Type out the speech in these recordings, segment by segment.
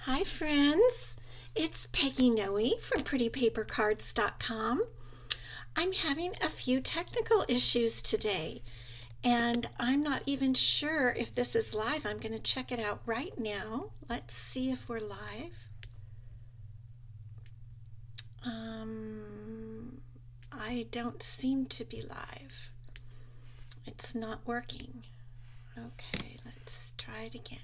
Hi friends, it's Peggy Noe from prettypapercards.com. I'm having a few technical issues today and I'm not even sure if this is live. I'm going to check it out right now. Let's see if we're live. I don't seem to be live. It's not working. Okay, let's try it again.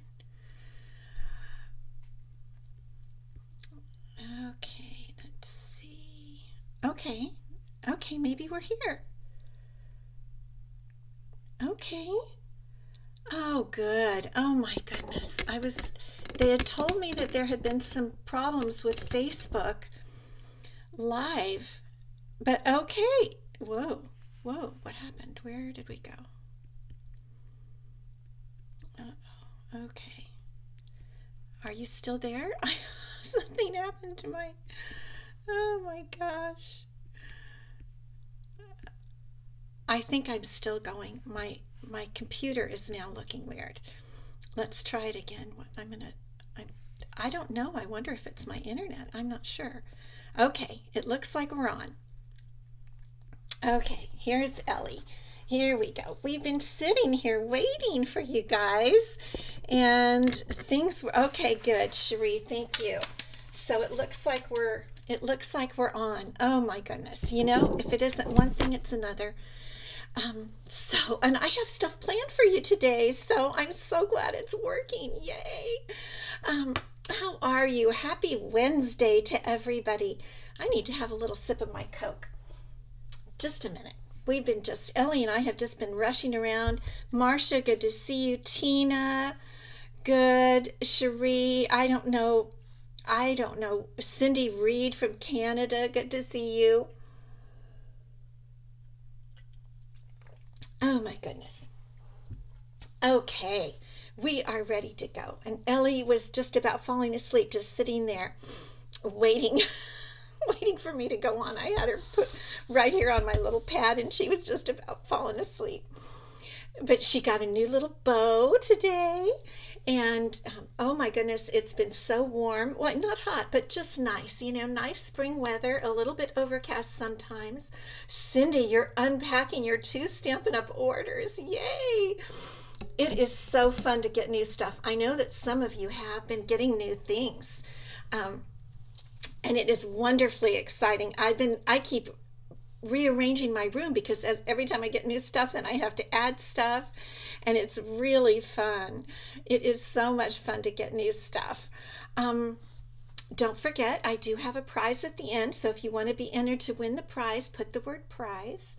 Okay, let's see. Okay, maybe we're here. Okay. Oh, good. Oh my goodness. They had told me that there had been some problems with Facebook Live, but okay. Whoa, what happened? Where did we go? Uh-oh, okay. Are you still there? Something happened to oh my gosh. I think I'm still going. My computer is now looking weird. Let's try it again. I don't know. I wonder if it's my internet. I'm not sure. Okay, it looks like we're on. Okay, here's Ellie. Here we go. We've been sitting here waiting for you guys, and things were okay. Good, Cherie. Thank you. So it looks like we're on. Oh my goodness. You know, if it isn't one thing, it's another. And I have stuff planned for you today, so I'm so glad it's working. Yay. How are you? Happy Wednesday to everybody. I need to have a little sip of my Coke. Just a minute. Ellie and I have just been rushing around. Marcia, good to see you. Tina, good. Cherie, I don't know. Cindy Reed from Canada, good to see you. Oh my goodness. Okay, we are ready to go. And Ellie was just about falling asleep, just sitting there waiting, waiting for me to go on. I had her put right here on my little pad and she was just about falling asleep. But she got a new little bow today. And oh my goodness, it's been so warm. Well, not hot, but just nice. You know, nice spring weather, a little bit overcast sometimes. Cindy, you're unpacking your 2 Stampin' Up! Orders. Yay! It is so fun to get new stuff. I know that some of you have been getting new things. And it is wonderfully exciting. I keep rearranging my room because every time I get new stuff, then I have to add stuff, and it's really fun. It is so much fun to get new stuff. Don't forget, I do have a prize at the end, so if you want to be entered to win the prize, put the word prize.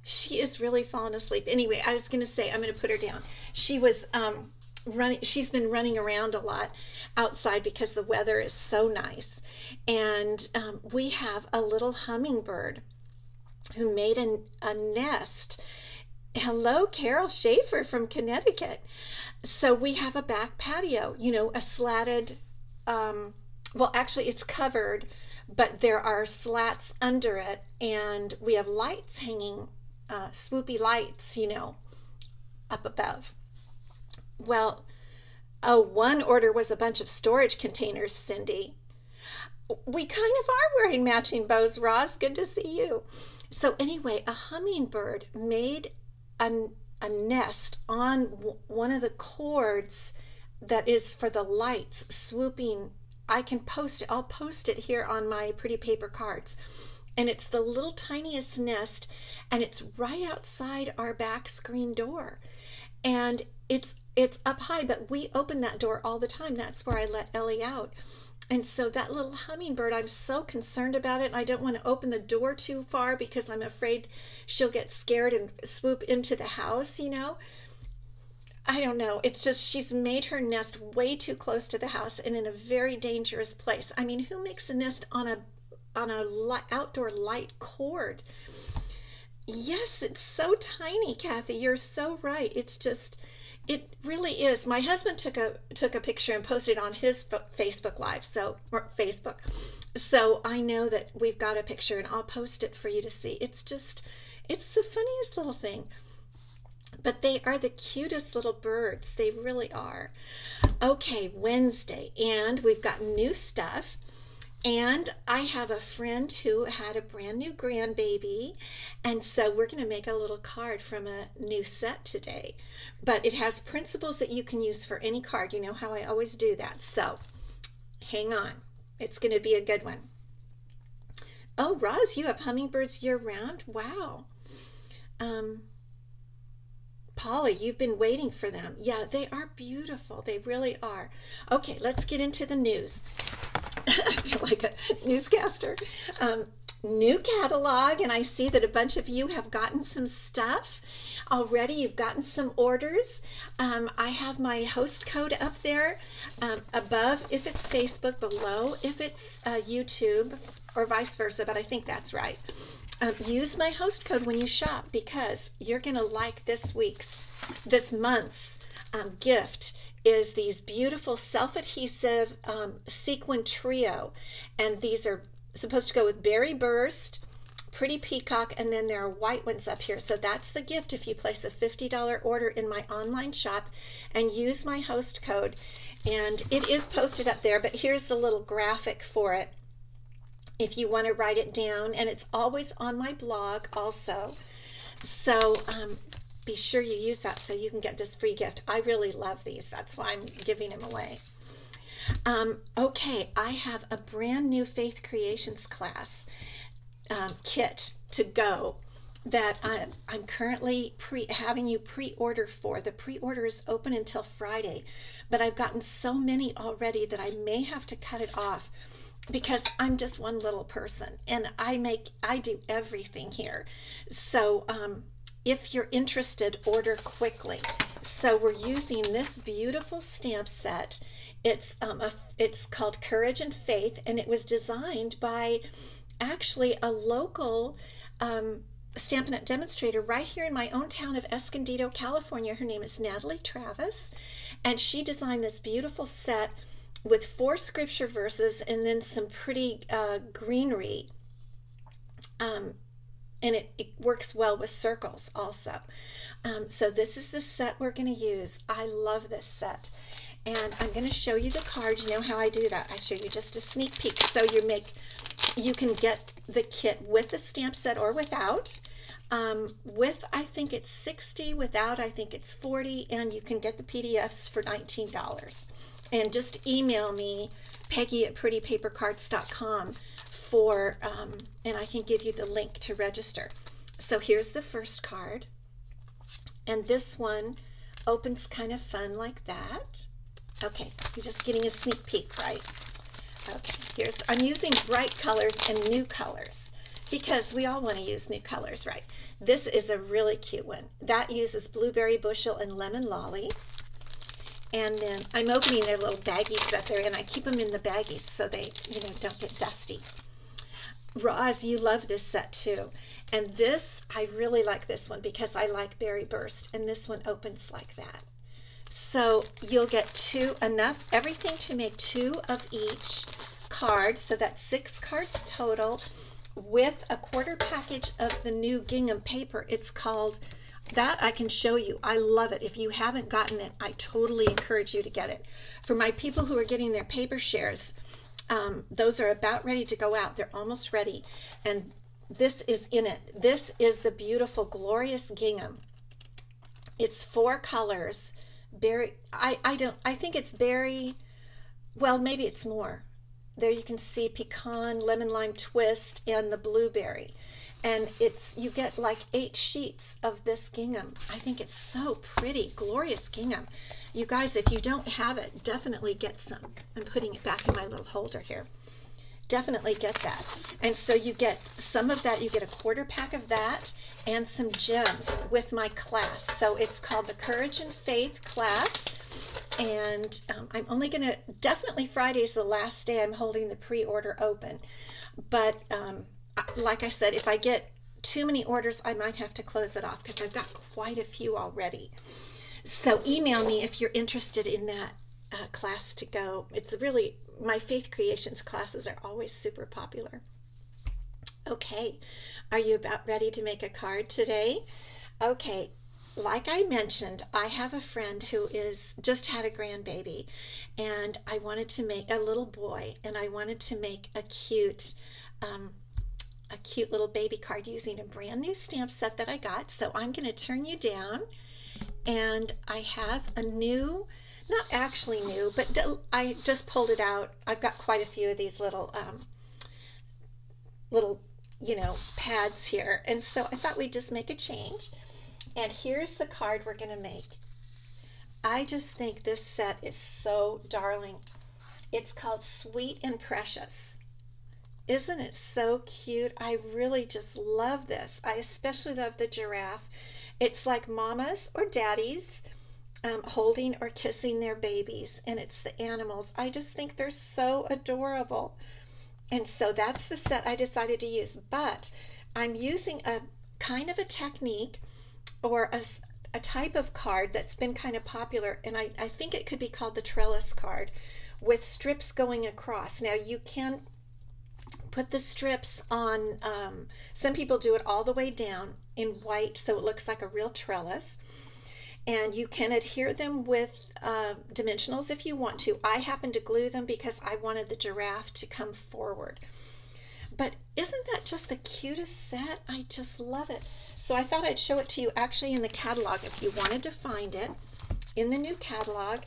She is really falling asleep. Anyway, I was going to say, I'm going to put her down. She's been running around a lot outside because the weather is so nice. And we have a little hummingbird who made a nest. Hello, Carol Schaefer from Connecticut. So we have a back patio, you know, a slatted, well, actually it's covered, but there are slats under it, and we have lights hanging, swoopy lights, you know, up above. Well, one order was a bunch of storage containers, Cindy. We kind of are wearing matching bows, Roz. Good to see you. So anyway, a hummingbird made a nest on one of the cords that is for the lights swooping. I can post it. I'll post it here on my Pretty Paper Cards. And it's the little tiniest nest, and it's right outside our back screen door. And it's up high, but we open that door all the time. That's where I let Ellie out. And so that little hummingbird, I'm so concerned about it. And I don't want to open the door too far because I'm afraid she'll get scared and swoop into the house, you know. I don't know. It's just she's made her nest way too close to the house and in a very dangerous place. I mean, who makes a nest on a outdoor light cord? Yes, it's so tiny, Kathy. You're so right. It really is. My husband took a picture and posted it on his Facebook Live, or Facebook. So I know that we've got a picture, and I'll post it for you to see. It's the funniest little thing. But they are the cutest little birds. They really are. Okay, Wednesday, and we've got new stuff. And I have a friend who had a brand new grandbaby, and so we're going to make a little card from a new set today. But it has principles that you can use for any card. You know how I always do that. So hang on, it's going to be a good one. Oh, Roz, you have hummingbirds year round? Wow. Um, Polly, you've been waiting for them. Yeah, they are beautiful. They really are. Okay, let's get into the news. I feel like a newscaster. New catalog, and I see that a bunch of you have gotten some stuff already. You've gotten some orders. I have my host code up there above if it's Facebook, below if it's YouTube, or vice versa, but I think that's right. Use my host code when you shop because you're going to like this month's gift is these beautiful self-adhesive sequin trio, and these are supposed to go with Berry Burst, Pretty Peacock, and then there are white ones up here. So that's the gift if you place a $50 order in my online shop and use my host code. And it is posted up there, but here's the little graphic for it if you want to write it down, and it's always on my blog also. So be sure you use that so you can get this free gift. I really love these. That's why I'm giving them away. Okay, I have a brand new Faith Creations class kit to go that I'm currently having you pre-order for. The pre-order is open until Friday, but I've gotten so many already that I may have to cut it off because I'm just one little person and I do everything here. So if you're interested, order quickly. So we're using this beautiful stamp set. It's called Courage and Faith, and it was designed by actually a local Stampin' Up! Demonstrator right here in my own town of Escondido, California. Her name is Natalie Travis, and she designed this beautiful set with 4 scripture verses and then some pretty greenery. And it works well with circles also. So this is the set we're going to use. I love this set. And I'm going to show you the card. You know how I do that. I show you just a sneak peek. So you can get the kit with the stamp set or without. With, I think it's $60. Without, I think it's $40. And you can get the PDFs for $19. And just email me, Peggy at prettypapercards.com and I can give you the link to register. So here's the first card, and this one opens kind of fun like that. Okay, you're just getting a sneak peek, right? Okay, I'm using bright colors and new colors because we all want to use new colors, right? This is a really cute one. That uses Blueberry Bushel and Lemon Lolly. And then I'm opening their little baggies that they're in. I keep them in the baggies so they, don't get dusty. Roz, you love this set too. And this, I really like this one because I like Berry Burst, and this one opens like that. So you'll get everything to make 2 of each card. So that's 6 cards total with a quarter package of the new gingham paper. It's called that. I can show you. I love it. If you haven't gotten it, I totally encourage you to get it. For my people who are getting their paper shares, those are about ready to go out. They're almost ready. And this is in it. This is the beautiful, glorious gingham. It's 4 colors. Berry, I think it's berry, well, maybe it's more. There you can see pecan, lemon lime twist, and the blueberry. And you get like 8 sheets of this gingham. I think it's so pretty, glorious gingham. You guys, if you don't have it, definitely get some. I'm putting it back in my little holder here. Definitely get that. And so you get some of that, you get a quarter pack of that and some gems with my class. So it's called the Courage and Faith class. And I'm only going to, definitely Friday is the last day I'm holding the pre-order open. But like I said, if I get too many orders, I might have to close it off because I've got quite a few already. So email me if you're interested in that class to go. It's really, my Faith Creations classes are always super popular. Okay, are you about ready to make a card today? Okay, like I mentioned, I have a friend who is just had a grandbaby, and I wanted to make a little boy, and I wanted to make um, a cute little baby card using a brand new stamp set that I got. So I'm going to turn you down, and I have a new, not actually new, but I just pulled it out. I've got quite a few of these little pads here, and so I thought we'd just make a change. And here's the card we're going to make. I just think this set is so darling. It's called Sweet and Precious. Isn't it so cute? I really just love this. I especially love the giraffe. It's like mamas or daddies holding or kissing their babies, and it's the animals. I just think they're so adorable. And so that's the set I decided to use. But I'm using a kind of a technique or a type of card that's been kind of popular, and I think it could be called the trellis card, with strips going across. Now you can put the strips on, some people do it all the way down in white so it looks like a real trellis, and you can adhere them with dimensionals if you want to. I happen to glue them because I wanted the giraffe to come forward. But isn't that just the cutest set? I just love it. So I thought I'd show it to you actually in the catalog if you wanted to find it. In the new catalog,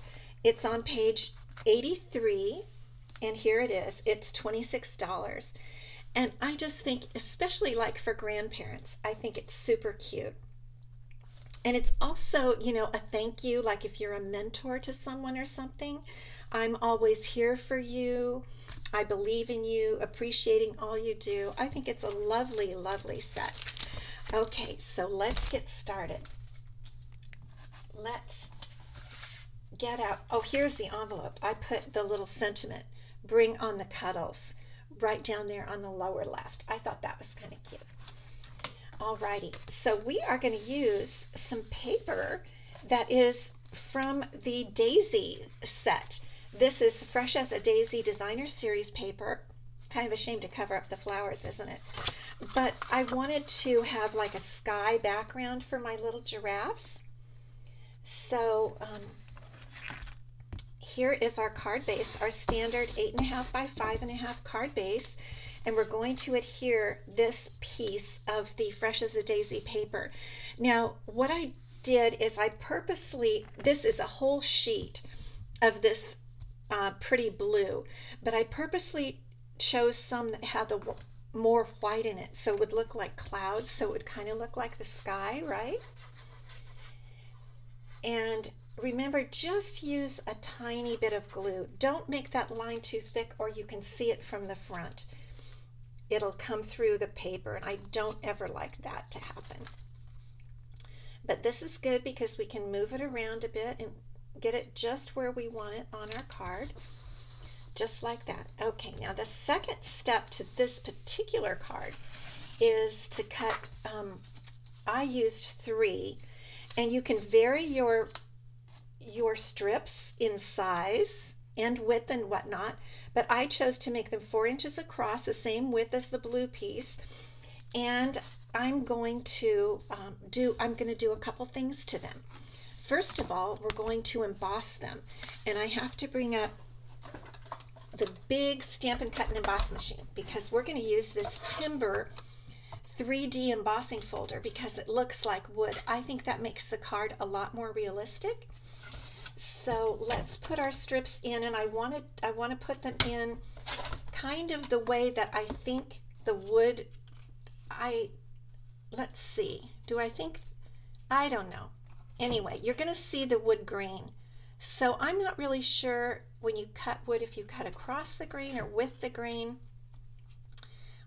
it's on page 83, and here it is. It's $26. And I just think, especially like for grandparents, I think it's super cute. And it's also, a thank you, like if you're a mentor to someone or something. I'm always here for you. I believe in you, appreciating all you do. I think it's a lovely, lovely set. Okay, so let's get started. Let's get out. Oh, here's the envelope. I put the little sentiment, bring on the cuddles, right down there on the lower left. I thought that was kind of cute. Alrighty, so we are going to use some paper that is from the Daisy set. This is Fresh as a Daisy Designer Series paper. Kind of a shame to cover up the flowers, isn't it? But I wanted to have like a sky background for my little giraffes. So here is our card base, our standard 8.5 by 5.5 card base. And we're going to adhere this piece of the Fresh as a Daisy paper. Now, what I did is I purposely, this is a whole sheet of this pretty blue, but I purposely chose some that had the more white in it, so it would look like clouds, so it would kind of look like the sky, right? And remember, just use a tiny bit of glue. Don't make that line too thick or you can see it from the front. It'll come through the paper, and I don't ever like that to happen. But this is good because we can move it around a bit and get it just where we want it on our card, just like that. Okay, now the second step to this particular card is to cut, I used 3, and you can vary your strips in size and width and whatnot, but I chose to make them 4 inches across, the same width as the blue piece, and I'm going to do a couple things to them. First of all, we're going to emboss them, and I have to bring up the big Stampin' Cut and Emboss machine because we're going to use this timber 3D embossing folder because it looks like wood. I think that makes the card a lot more realistic. So let's put our strips in, and I want to put them in kind of the way that I think the wood, let's see, I don't know. Anyway, you're going to see the wood grain. So I'm not really sure when you cut wood if you cut across the grain or with the grain.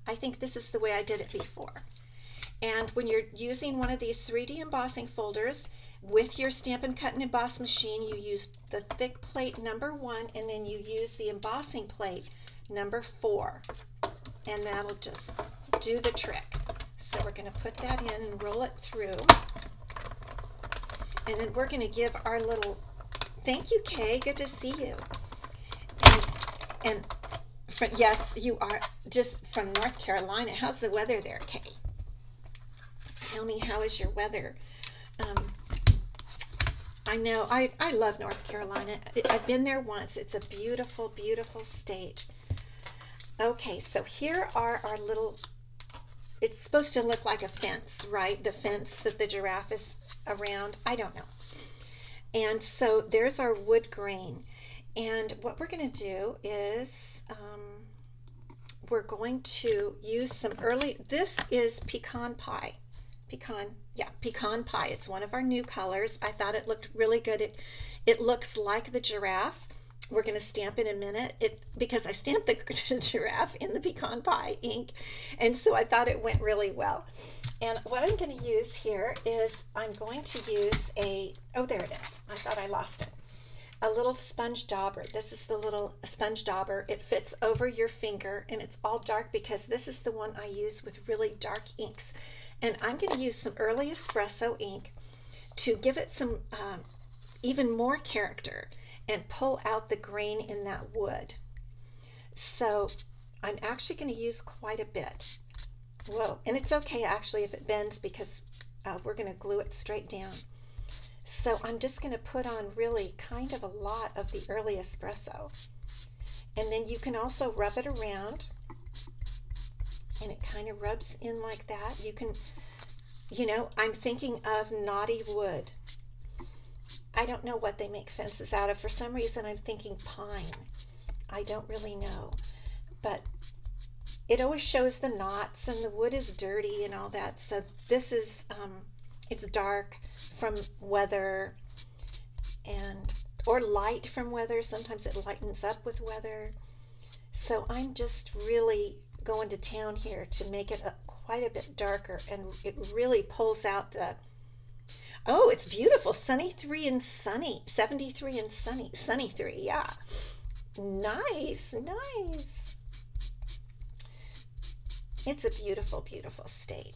I think this is the way I did it before. And when you're using one of these 3D embossing folders with your Stampin' Cut and Emboss machine, you use the thick plate number 1, and then you use the embossing plate number 4, and that'll just do the trick. So we're going to put that in and roll it through, and then we're going to give our little thank you, Kay, good to see you. And yes, you are just from North Carolina. How's the weather there, Kay? Tell me, how is your weather? I know. I love North Carolina. I've been there once. It's a beautiful, beautiful state. Okay, so here are our little, it's supposed to look like a fence, right? The fence that the giraffe is around. I don't know. And so there's our wood grain. And what we're going to do is we're going to use some early, this is pecan pie. Pecan pie. It's one of our new colors. I thought it looked really good. It looks like the giraffe. We're going to stamp in a minute because I stamped the giraffe in the pecan pie ink, and so I thought it went really well. And what I'm going to use here is I'm going to use oh, there it is. I thought I lost it. A little sponge dauber. This is the little sponge dauber. It fits over your finger, and it's all dark because this is the one I use with really dark inks. And I'm going to use some early espresso ink to give it some even more character and pull out the grain in that wood. So I'm actually going to use quite a bit. Whoa, and it's okay actually if it bends because we're going to glue it straight down. So I'm just going to put on really kind of a lot of the early espresso. And then you can also rub it around, and it kind of rubs in like that. You can, I'm thinking of knotty wood. I don't know what they make fences out of. For some reason, I'm thinking pine. I don't really know. But it always shows the knots, and the wood is dirty and all that. So this is, it's dark from weather or light from weather. Sometimes it lightens up with weather. So I'm just really going to town here to make it quite a bit darker, and it really pulls out oh, it's beautiful. Sunny 3 and sunny, 73 and sunny 3, yeah. Nice. It's a beautiful, beautiful state.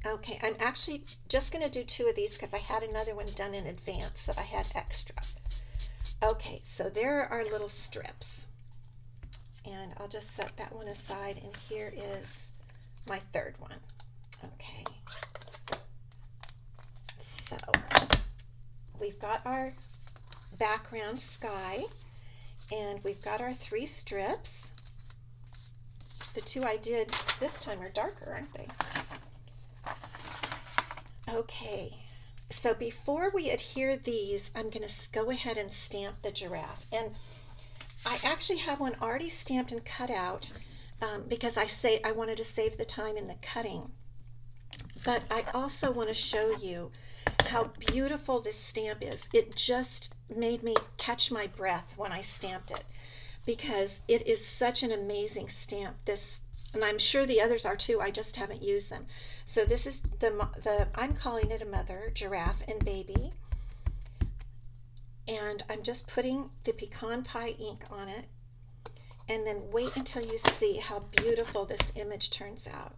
Okay, I'm actually just going to do 2 of these because I had another one done in advance that I had extra. Okay, so there are our little strips. And I'll just set that one aside, and here is my 3rd one. Okay. So we've got our background sky, and we've got our 3 strips. The 2 I did this time are darker, aren't they? Okay, so before we adhere these, I'm going to go ahead and stamp the giraffe. And I actually have one already stamped and cut out because I wanted to save the time in the cutting. But I also want to show you how beautiful this stamp is. It just made me catch my breath when I stamped it because it is such an amazing stamp. And I'm sure the others are too, I just haven't used them. So this is I'm calling it a mother, giraffe and baby. And I'm just putting the pecan pie ink on it, and then wait until you see how beautiful this image turns out.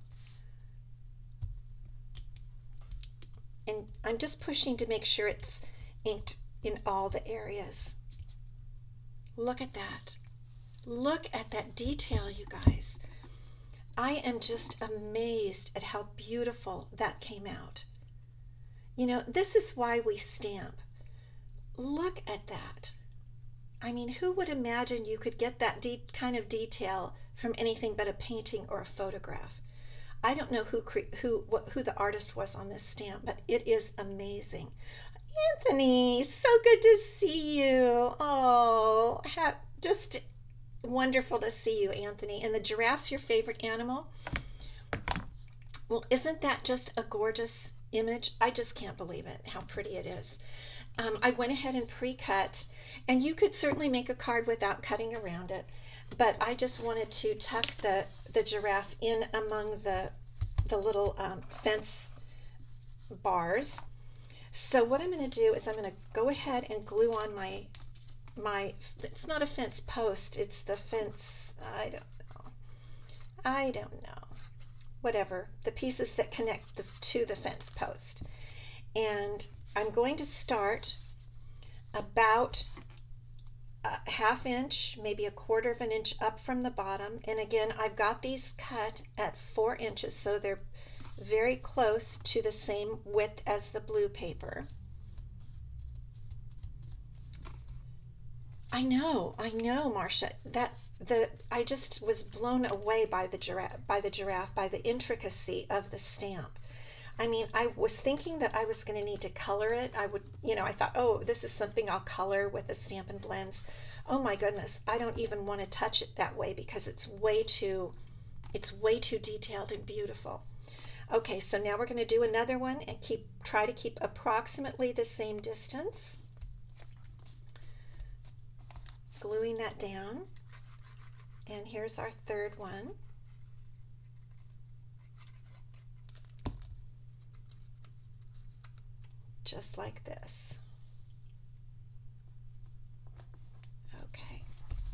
And I'm just pushing to make sure it's inked in all the areas. Look at that. Look at that detail, you guys. I am just amazed at how beautiful that came out. This is why we stamp. Look at that. I mean, who would imagine you could get that kind of detail from anything but a painting or a photograph? I don't know who the artist was on this stamp, but it is amazing. Anthony, so good to see you. Oh, just wonderful to see you, Anthony. And the giraffe's your favorite animal? Well, isn't that just a gorgeous image? I just can't believe it, how pretty it is. I went ahead and pre-cut, and you could certainly make a card without cutting around it, but I just wanted to tuck the giraffe in among the little fence bars. So what I'm going to do is I'm going to go ahead and glue on my it's not a fence post, it's the fence, I don't know, whatever, the pieces that connect to the fence post. And I'm going to start about a ½ inch, maybe a quarter of an inch up from the bottom. And again, I've got these cut at 4 inches, so they're very close to the same width as the blue paper. I know, Marcia. I just was blown away by the giraffe, by the intricacy of the stamp. I mean, I was thinking that I was going to need to color it. I thought, oh, this is something I'll color with the Stampin' Blends. Oh my goodness, I don't even want to touch it that way because it's way too detailed and beautiful. Okay, so now we're going to do another one and try to keep approximately the same distance. Gluing that down. And here's our third one. Just like this. Okay,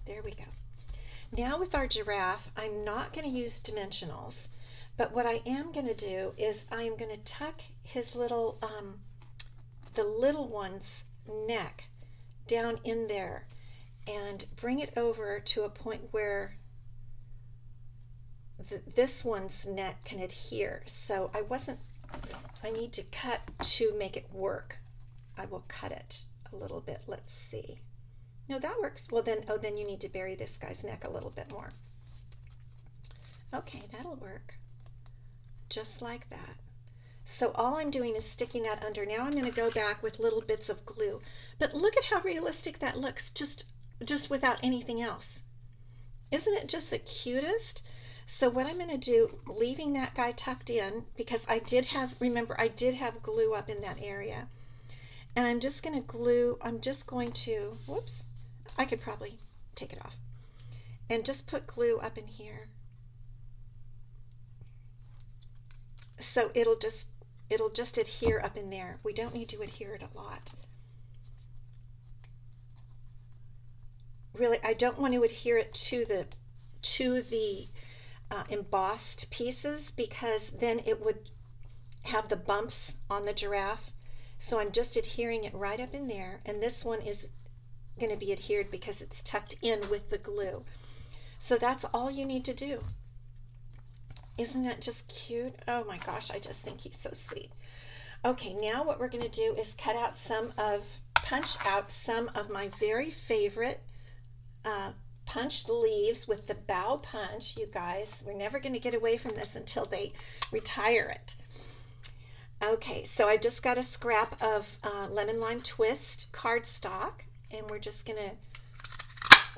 there we go. Now with our giraffe, I'm not going to use dimensionals, but what I am going to do is I'm going to tuck his little, the little one's neck down in there and bring it over to a point where this one's neck can adhere. So I need to cut to make it work. I will cut it a little bit. Let's see. No, that works. Well then, then you need to bury this guy's neck a little bit more. Okay, that'll work. Just like that. So all I'm doing is sticking that under. Now I'm going to go back with little bits of glue. But look at how realistic that looks just without anything else. Isn't it just the cutest? So what I'm going to do, leaving that guy tucked in, because remember I did have glue up in that area. And I'm just going to whoops, I could probably take it off. And just put glue up in here. So it'll just adhere up in there. We don't need to adhere it a lot. Really, I don't want to adhere it to the embossed pieces because then it would have the bumps on the giraffe. So I'm just adhering it right up in there, and this one is going to be adhered because it's tucked in with the glue. So that's all you need to do. Isn't that just cute? Oh my gosh, I just think he's so sweet. Okay, now what we're going to do is punch out some of my very favorite punched leaves with the bow punch. You guys, we're never going to get away from this until they retire it. Okay, so I just got a scrap of lemon lime twist cardstock, and we're just going to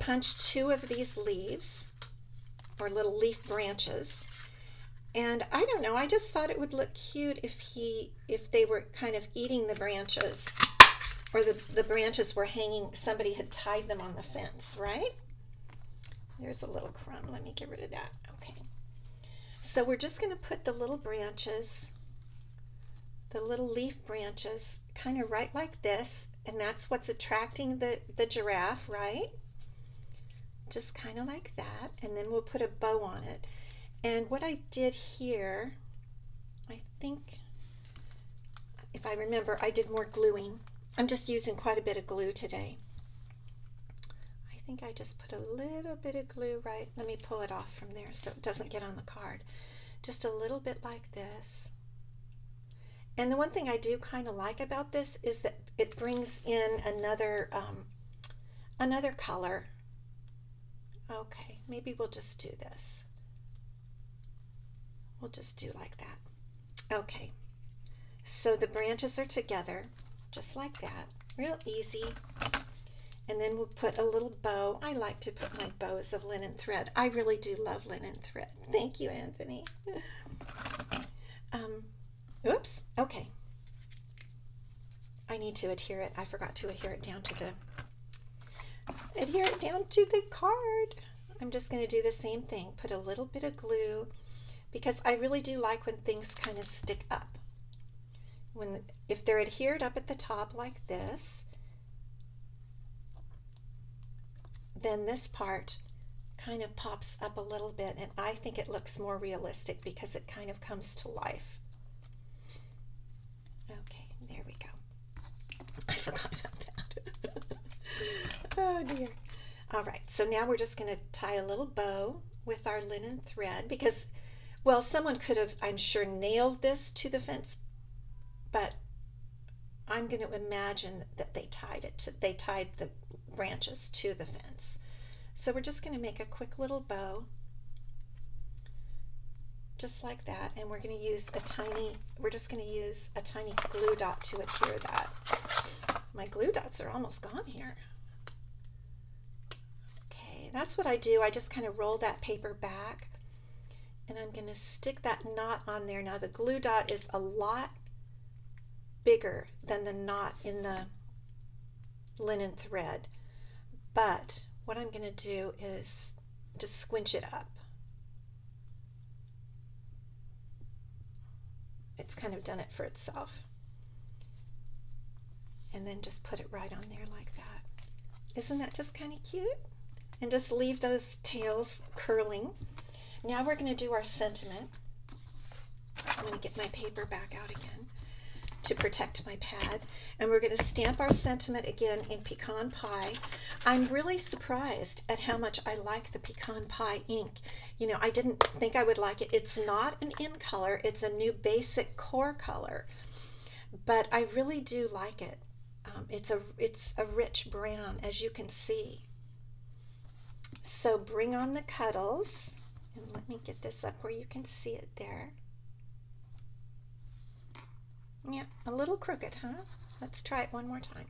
punch 2 of these leaves, or little leaf branches. And I don't know, I just thought it would look cute if they were kind of eating the branches, or the branches were hanging, somebody had tied them on the fence, right? There's a little crumb, let me get rid of that. Okay, so we're just going to put the little branches, the little leaf branches, kind of right like this, and that's what's attracting the giraffe, right? Just kind of like that, and then we'll put a bow on it. And what I did here, I think, if I remember, I did more gluing. I'm just using quite a bit of glue today. I think I just put a little bit of glue right. Let me pull it off from there so it doesn't get on the card. Just a little bit like this. And the one thing I do kind of like about this is that it brings in another color. Okay, maybe we'll just do this. We'll just do like that. Okay, so the branches are together, just like that, real easy. And then we'll put a little bow. I like to put my bows of linen thread. I really do love linen thread. Thank you, Anthony. Oops, okay. I need to adhere it. I forgot to adhere it down to the card. I'm just going to do the same thing. Put a little bit of glue, because I really do like when things kind of stick up. If they're adhered up at the top like this, then this part kind of pops up a little bit, and I think it looks more realistic because it kind of comes to life. Okay, there we go. I forgot about that. Oh dear. All right, so now we're just going to tie a little bow with our linen thread because, well, someone could have, I'm sure, nailed this to the fence, but I'm going to imagine that they tied branches to the fence. So we're just going to make a quick little bow, just like that, and we're going to use a tiny glue dot to adhere that. My glue dots are almost gone here. Okay, that's what I do. I just kind of roll that paper back, and I'm going to stick that knot on there. Now the glue dot is a lot bigger than the knot in the linen thread, but what I'm going to do is just squinch it up. It's kind of done it for itself. And then just put it right on there like that. Isn't that just kind of cute? And just leave those tails curling. Now we're going to do our sentiment. I'm going to get my paper back out again to protect my pad. And we're going to stamp our sentiment again in pecan pie. I'm really surprised at how much I like the pecan pie ink. You know, I didn't think I would like it. It's not an in color. It's a new basic core color. But I really do like it. It's a rich brown, as you can see. So bring on the cuddles. And let me get this up where you can see it there. Yeah, a little crooked, huh? Let's try it one more time.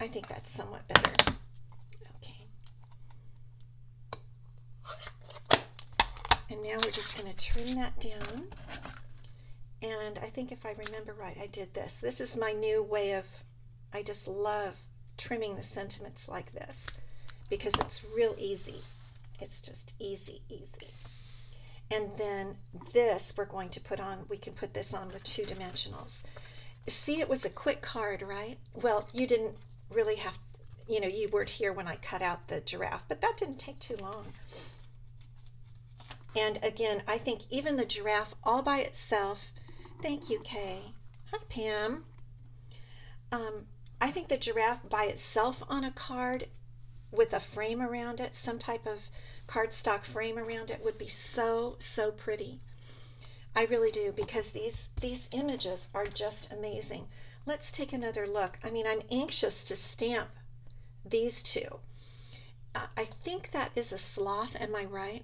I think that's somewhat better. Okay. And now we're just going to trim that down. And I think if I remember right, I did this. This is my new way of, I just love trimming the sentiments like this because it's real easy. It's just easy, easy. And then this we're going to put on, we can put this on with 2 dimensionals. See, it was a quick card, right? Well, you didn't really have, you know, you weren't here when I cut out the giraffe, but that didn't take too long. And again, I think even the giraffe all by itself, thank you, Kay. Hi, Pam. I think the giraffe by itself on a card with a frame around it, some type of cardstock frame around it, would be so, so pretty. I really do, because these images are just amazing. Let's take another look. I mean, I'm anxious to stamp these two. I think that is a sloth, am I right?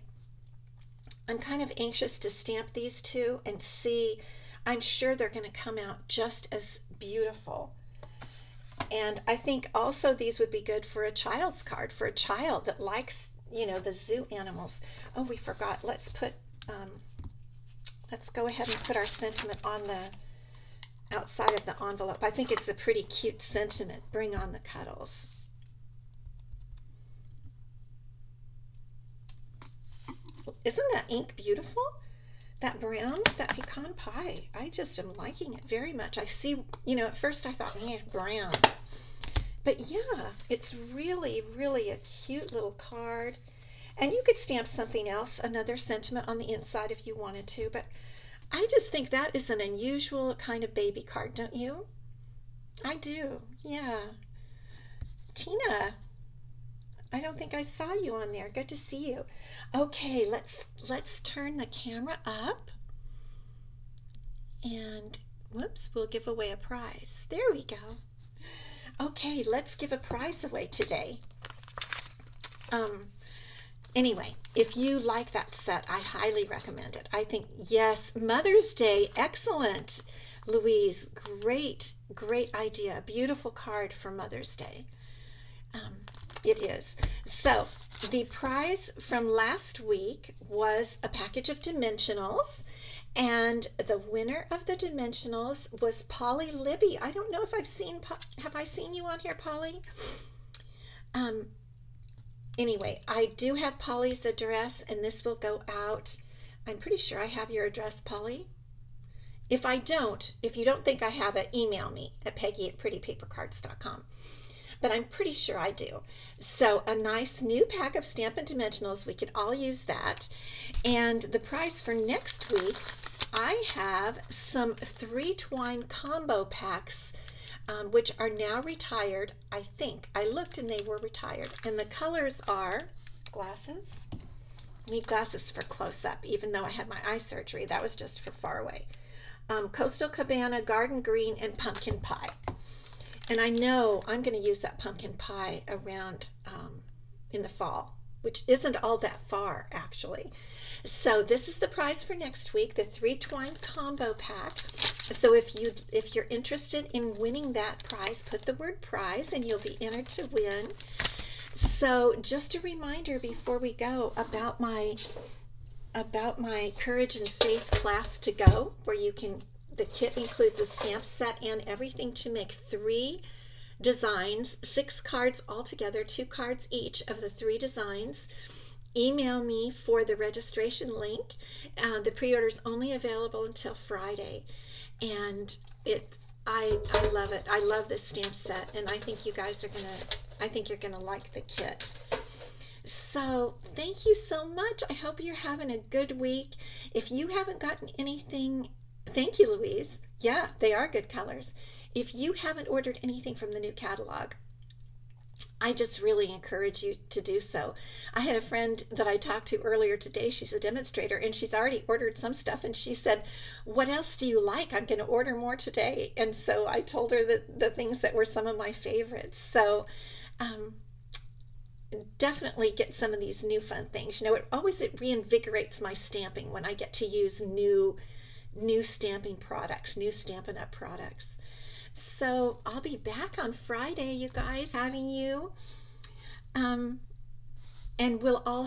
I'm kind of anxious to stamp these two and see. I'm sure they're going to come out just as beautiful. And I think also these would be good for a child's card, for a child that likes, you know, the zoo animals. Oh, we forgot. Let's put, let's go ahead and put our sentiment on the outside of the envelope. I think it's a pretty cute sentiment. Bring on the cuddles. Isn't that ink beautiful? That brown, that pecan pie, I just am liking it very much. I see, you know, at first I thought, brown. But yeah, it's really, really a cute little card. And you could stamp something else, another sentiment on the inside if you wanted to. But I just think that is an unusual kind of baby card, don't you? I do, yeah. Tina, I don't think I saw you on there. Good to see you. Okay, let's turn the camera up. And whoops, we'll give away a prize. There we go. Okay, let's give a prize away today. Anyway, if you like that set, I highly recommend it. I think, yes, Mother's Day, excellent. Louise, great, great idea. Beautiful card for Mother's Day. It is. So the prize from last week was a package of dimensionals, and the winner of the dimensionals was Polly Libby. I don't know if have I seen you on here, Polly? Anyway, I do have Polly's address, and this will go out. I'm pretty sure I have your address, Polly. If I don't, if you don't think I have it, email me at Peggy@prettypapercards.com. But I'm pretty sure I do. So a nice new pack of Stampin' Dimensionals. We could all use that. And the prize for next week, I have some 3 twine combo packs, which are now retired, I think. I looked and they were retired. And the colors are glasses. I need glasses for close up, even though I had my eye surgery. That was just for far away. Coastal Cabana, Garden Green, and Pumpkin Pie. And I know I'm going to use that pumpkin pie around in the fall, which isn't all that far actually. So this is the prize for next week, the 3 twine combo pack. So if you're interested in winning that prize, put the word prize and you'll be entered to win. So just a reminder before we go about my Courage and Faith class to go, where the kit includes a stamp set and everything to make 3 designs, 6 cards altogether, 2 cards each of the 3 designs. Email me for the registration link. The pre-order is only available until Friday, and I love it. I love this stamp set, and I think you're gonna like the kit. So thank you so much. I hope you're having a good week. If you haven't gotten anything, thank you, Louise. Yeah, they are good colors. If you haven't ordered anything from the new catalog, I just really encourage you to do so. I had a friend that I talked to earlier today. She's a demonstrator, and she's already ordered some stuff, and she said, what else do you like? I'm going to order more today. And so I told her that the things that were some of my favorites. So definitely get some of these new fun things. You know, it reinvigorates my stamping when I get to use new stamping products, new Stampin' Up products. So I'll be back on Friday, you guys, having you, and we'll all